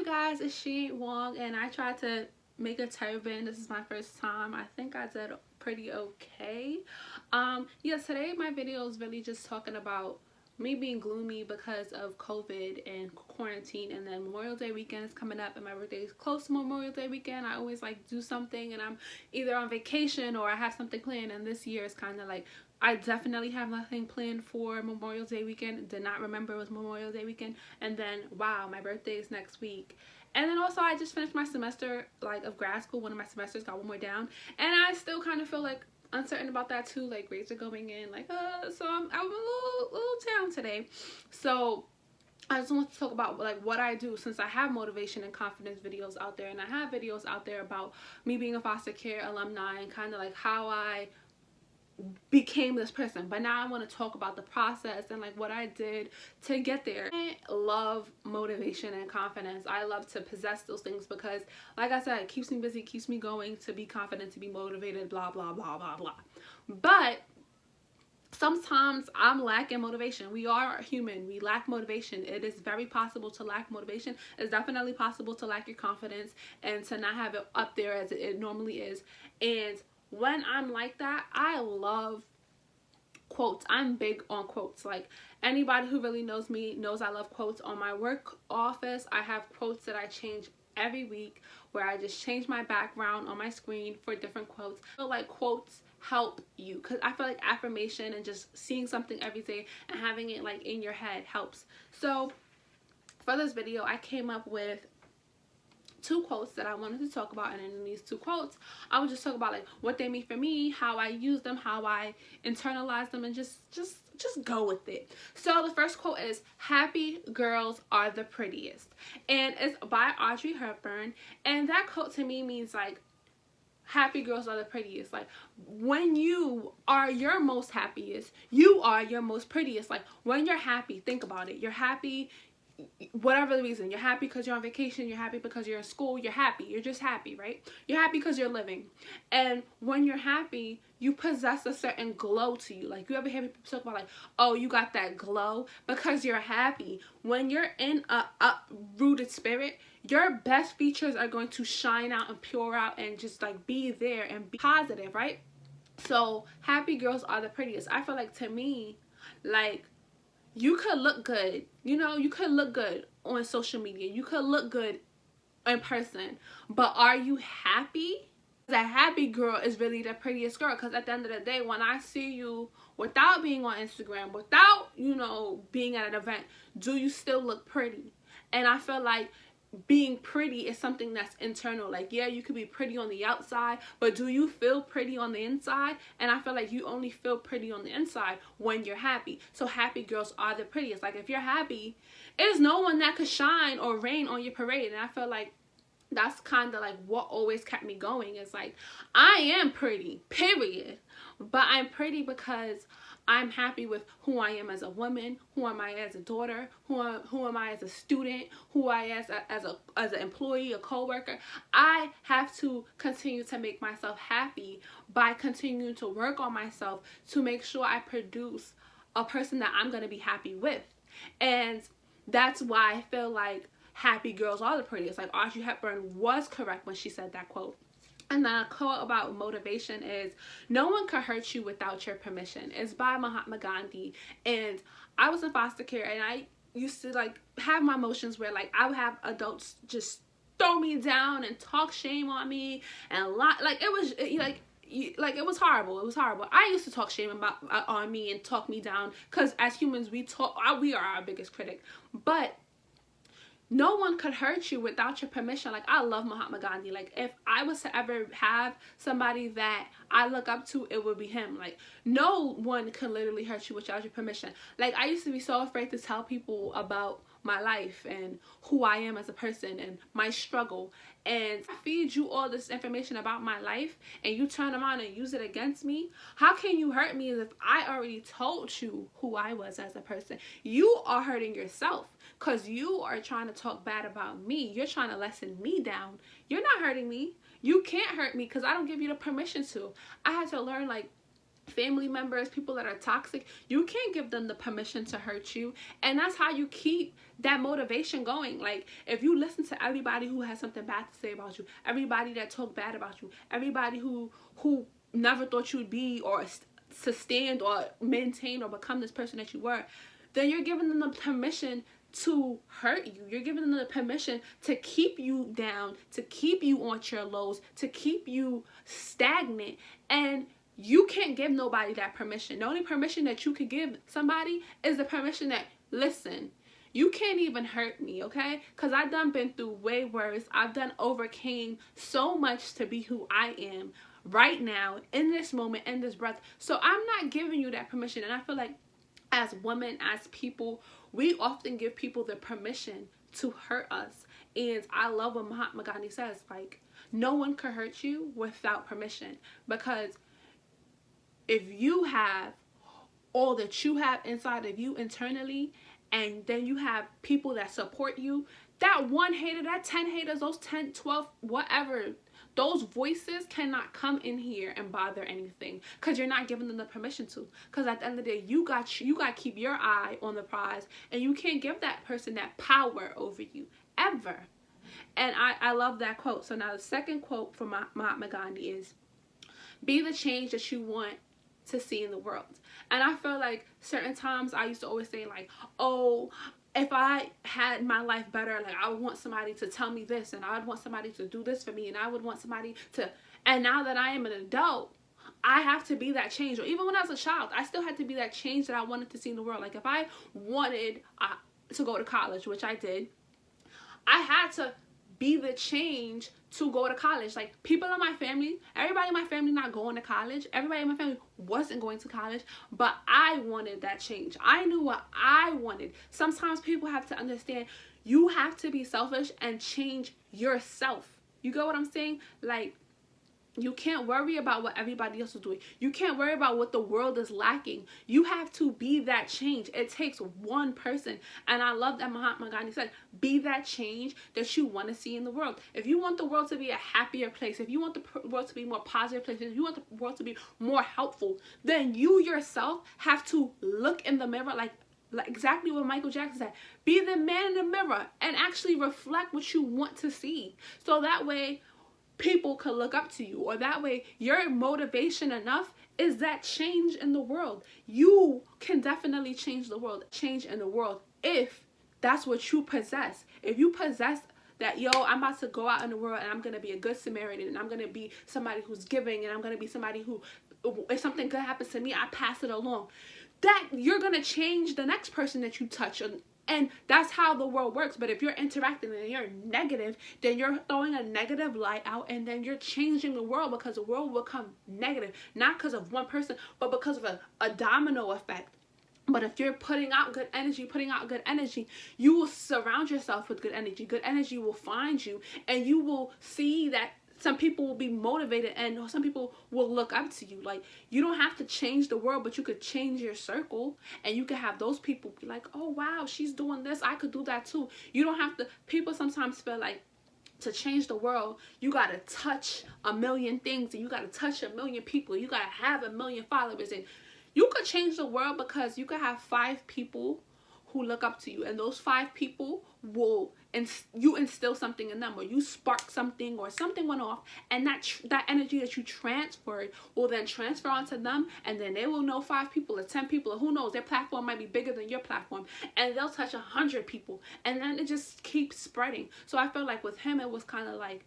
guys, it's She Wong, and I tried to make a turban. This is my first time. I think I did pretty okay. Yeah, today my video is really just talking about me being gloomy because of COVID and quarantine, and then Memorial Day weekend is coming up and my birthday is close to Memorial Day weekend. I always like do something and I'm either on vacation or I have something planned, and this year is kind of like I definitely have nothing planned for Memorial Day weekend. Did not remember it was Memorial Day weekend, and then wow, my birthday is next week. And then also I just finished my semester like of grad school. One of my semesters, got one more down, and I still kind of feel like uncertain about that too. Like grades are going in, like so I'm a little down today. So I just want to talk about like what I do, since I have motivation and confidence videos out there, and I have videos out there about me being a foster care alumni and kind of like how I became this person. But now I want to talk about the process and like what I did to get there. I love motivation and confidence. I love to possess those things because, like I said, it keeps me busy, keeps me going, to be confident, to be motivated, blah blah blah blah blah. But sometimes I'm lacking motivation. We are human. We lack motivation. It is very possible to lack motivation. It's definitely possible to lack your confidence and to not have it up there as it normally is. And when I'm like that, I love quotes. I'm big on quotes. Like anybody who really knows me knows I love quotes. On my work office, I have quotes that I change every week, where I just change my background on my screen for different quotes. I feel like quotes help you, because I feel like affirmation and just seeing something every day and having it like in your head helps. So for this video, I came up with two quotes that I wanted to talk about, and in these two quotes I would just talk about like what they mean for me, how I use them, how I internalize them, and just go with it. So the first quote is, "Happy girls are the prettiest," and it's by Audrey Hepburn. And that quote to me means like happy girls are the prettiest. Like when you are your most happiest, you are your most prettiest. Like when you're happy, think about it, you're happy, whatever the reason. You're happy because you're on vacation, you're happy because you're in school, you're happy, you're just happy, right? You're happy because you're living. And when you're happy, you possess a certain glow to you. Like you ever hear people talk about like, oh, you got that glow because you're happy. When you're in a uprooted spirit, your best features are going to shine out and pour out and just like be there and be positive, right? So happy girls are the prettiest. I feel like, to me, like, you could look good, you could look good on social media, you could look good in person, but are you happy? That happy girl is really the prettiest girl, because at the end of the day, when I see you without being on Instagram, without, being at an event, do you still look pretty? And I feel like being pretty is something that's internal. Like, yeah, you could be pretty on the outside, but do you feel pretty on the inside? And I feel like you only feel pretty on the inside when you're happy. So happy girls are the prettiest. Like if you're happy, there's no one that could shine or rain on your parade. And I feel like that's kind of like what always kept me going. Is like, I am pretty, period, but I'm pretty because I'm happy with who I am as a woman, who am I as a daughter, who am I as a student, who I am as an employee, a co-worker. I have to continue to make myself happy by continuing to work on myself to make sure I produce a person that I'm going to be happy with. And that's why I feel like happy girls are the prettiest. Like Audrey Hepburn was correct when she said that quote. And the quote about motivation is, "No one can hurt you without your permission." It's by Mahatma Gandhi. And I was in foster care, and I used to like have my emotions where like I would have adults just throw me down and talk shame on me and like it was it was horrible. It was horrible. I used to talk shame about on me and talk me down, because as humans we are our biggest critic. But no one could hurt you without your permission. Like I love Mahatma Gandhi. Like if I was to ever have somebody that I look up to, it would be him. Like no one can literally hurt you without your permission. Like I used to be so afraid to tell people about my life and who I am as a person and my struggle. And I feed you all this information about my life and you turn around and use it against me. How can you hurt me if I already told you who I was as a person? You are hurting yourself because you are trying to talk bad about me. You're trying to lessen me down. You're not hurting me. You can't hurt me because I don't give you the permission to. I had to learn like family members, people that are toxic, you can't give them the permission to hurt you. And that's how you keep that motivation going. Like, if you listen to everybody who has something bad to say about you, everybody that talk bad about you, everybody who never thought you'd be or to stand or maintain or become this person that you were, then you're giving them the permission to hurt you. You're giving them the permission to keep you down, to keep you on your lows, to keep you stagnant. And you can't give nobody that permission. The only permission that you could give somebody is the permission that, listen, you can't even hurt me, okay? Because I've done been through way worse. I've done overcame so much to be who I am right now, in this moment, in this breath. So I'm not giving you that permission. And I feel like as women, as people, we often give people the permission to hurt us. And I love what Mahatma Gandhi says, like, no one can hurt you without permission. Because if you have all that you have inside of you internally, and then you have people that support you, that one hater, that 10 haters, those 10, 12, whatever, those voices cannot come in here and bother anything, because you're not giving them the permission to. Because at the end of the day, you got to keep your eye on the prize, and you can't give that person that power over you, ever. And I love that quote. So now the second quote from Mahatma Gandhi is, be the change that you want to see in the world. And I feel like certain times I used to always say, like, oh, if I had my life better, like, I would want somebody to tell me this, and I would want somebody to do this for me, and I would want somebody to, and now that I am an adult, I have to be that change. Or even when I was a child, I still had to be that change that I wanted to see in the world. Like, if I wanted to go to college, which I did, I had to be the change to go to college. Like, people in my family, everybody in my family not going to college. Everybody in my family wasn't going to college, but I wanted that change. I knew what I wanted. Sometimes people have to understand, you have to be selfish and change yourself. You get what I'm saying? Like, you can't worry about what everybody else is doing. You can't worry about what the world is lacking. You have to be that change. It takes one person. And I love that Mahatma Gandhi said, be that change that you want to see in the world. If you want the world to be a happier place, if you want the world to be a more positive place, if you want the world to be more helpful, then you yourself have to look in the mirror, like exactly what Michael Jackson said. Be the man in the mirror and actually reflect what you want to see. So that way, people could look up to you, or that way your motivation enough is that change in the world. You can definitely change the world, if that's what you possess. If you possess that, yo, I'm about to go out in the world and I'm going to be a good Samaritan, and I'm going to be somebody who's giving, and I'm going to be somebody who, if something good happens to me, I pass it along, that you're going to change the next person that you touch. And that's how the world works. But if you're interacting and you're negative, then you're throwing a negative light out, and then you're changing the world, because the world will become negative. Not because of one person, but because of a domino effect. But if you're putting out good energy, you will surround yourself with good energy. Good energy will find you, and you will see that some people will be motivated, and some people will look up to you. Like, you don't have to change the world, but you could change your circle, and you could have those people be like, oh wow, she's doing this, I could do that too. You don't have to. People sometimes feel like, to change the world, you gotta touch a million things, and you gotta touch a million people, you gotta have a million followers. And you could change the world because you could have 5 people who look up to you, and those 5 people will, and you instill something in them, or you spark something, or something went off, and that energy that you transferred will then transfer onto them, and then they will know 5 people or 10 people, or who knows, their platform might be bigger than your platform, and they'll touch 100 people, and then it just keeps spreading. So I feel like with him, it was kind of like,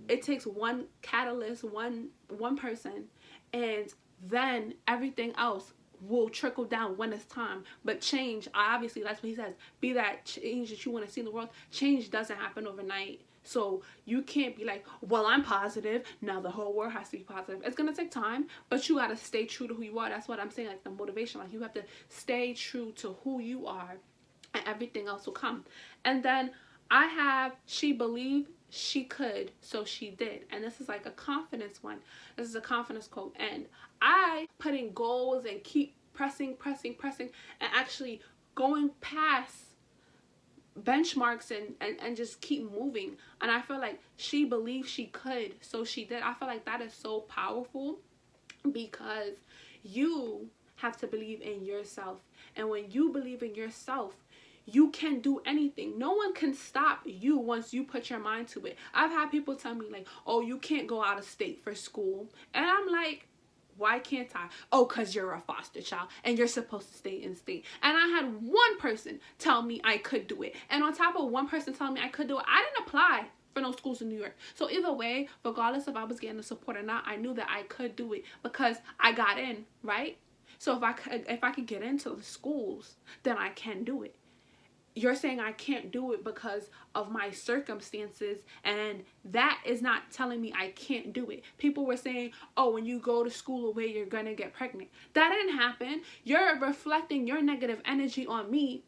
it takes one catalyst, one person, and then everything else will trickle down when it's time. But change, obviously, that's what he says, be that change that you want to see in the world. Change doesn't happen overnight. So you can't be like, well, I'm positive, now the whole world has to be positive. It's gonna take time, but you gotta stay true to who you are. That's what I'm saying, like the motivation. Like, you have to stay true to who you are, and everything else will come. And then I have, she believed she could, so she did. And this is like a confidence one. This is a confidence quote. And I put in goals and keep pressing, and actually going past benchmarks and just keep moving. And I feel like she believed she could, so she did. I feel like that is so powerful, because You have to believe in yourself. And when you believe in yourself, you can do anything. No one can stop you once you put your mind to it. I've had people tell me like, oh, you can't go out of state for school. And I'm like, why can't I? Oh, because you're a foster child and you're supposed to stay in state. And I had one person tell me I could do it. And on top of one person telling me I could do it, I didn't apply for no schools in New York. So either way, regardless if I was getting the support or not, I knew that I could do it because I got in, right? So if I could get into the schools, then I can do it. You're saying I can't do it because of my circumstances, and that is not telling me I can't do it. People were saying, oh, when you go to school away, you're going to get pregnant. That didn't happen. You're reflecting your negative energy on me.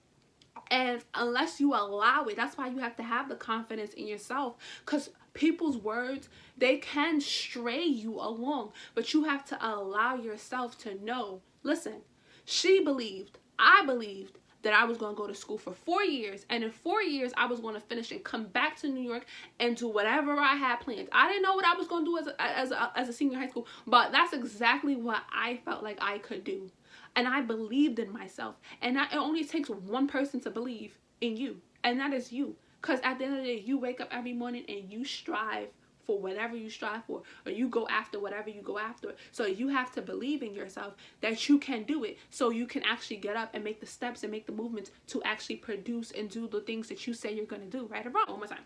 And unless you allow it, that's why you have to have the confidence in yourself, because people's words, they can stray you along, but you have to allow yourself to know, listen, she believed, I believed that I was going to go to school for 4 years, and in 4 years I was going to finish and come back to New York and do whatever I had planned. I didn't know what I was going to do as a senior in high school, but that's exactly what I felt like I could do. And I believed in myself. And it only takes one person to believe in you, and that is you. Because at the end of the day, you wake up every morning and you strive for whatever you strive for, or you go after whatever you go after. So you have to believe in yourself that you can do it, so you can actually get up and make the steps and make the movements to actually produce and do the things that you say you're going to do, right or wrong. One more time.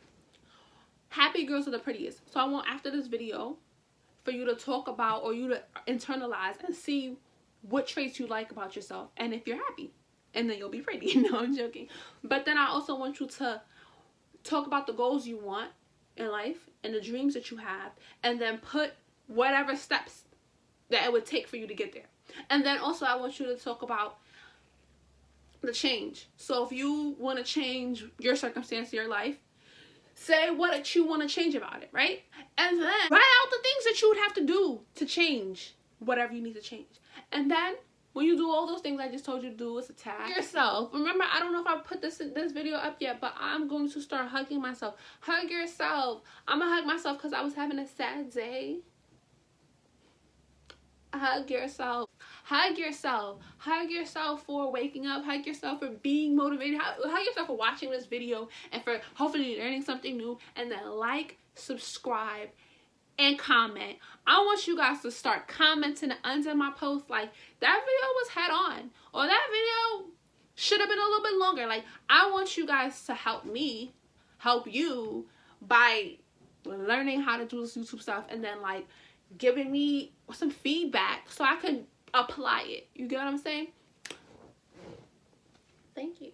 Happy girls are the prettiest. So I want, after this video, for you to talk about, or you to internalize and see what traits you like about yourself and if you're happy, and then you'll be pretty. No, I'm joking. But then I also want you to talk about the goals you want in life and the dreams that you have, and then put whatever steps that it would take for you to get there. And then also I want you to talk about the change. So if you want to change your circumstance, your life, say what you want to change about it, right? And then write out the things that you would have to do to change whatever you need to change. And then when you do all those things I just told you to do, it's a tag yourself. Remember, I don't know if I put this video up yet, but I'm going to start hugging myself. Hug yourself. I'm gonna hug myself because I was having a sad day. Hug yourself. Hug yourself. Hug yourself for waking up. Hug yourself for being motivated. Hug yourself for watching this video and for hopefully learning something new. And then like, subscribe, and comment. I want you guys to start commenting under my post like, that video was head on, or that video should have been a little bit longer. Like, I want you guys to help me help you by learning how to do this YouTube stuff, and then like giving me some feedback so I can apply it. You get what I'm saying? Thank you.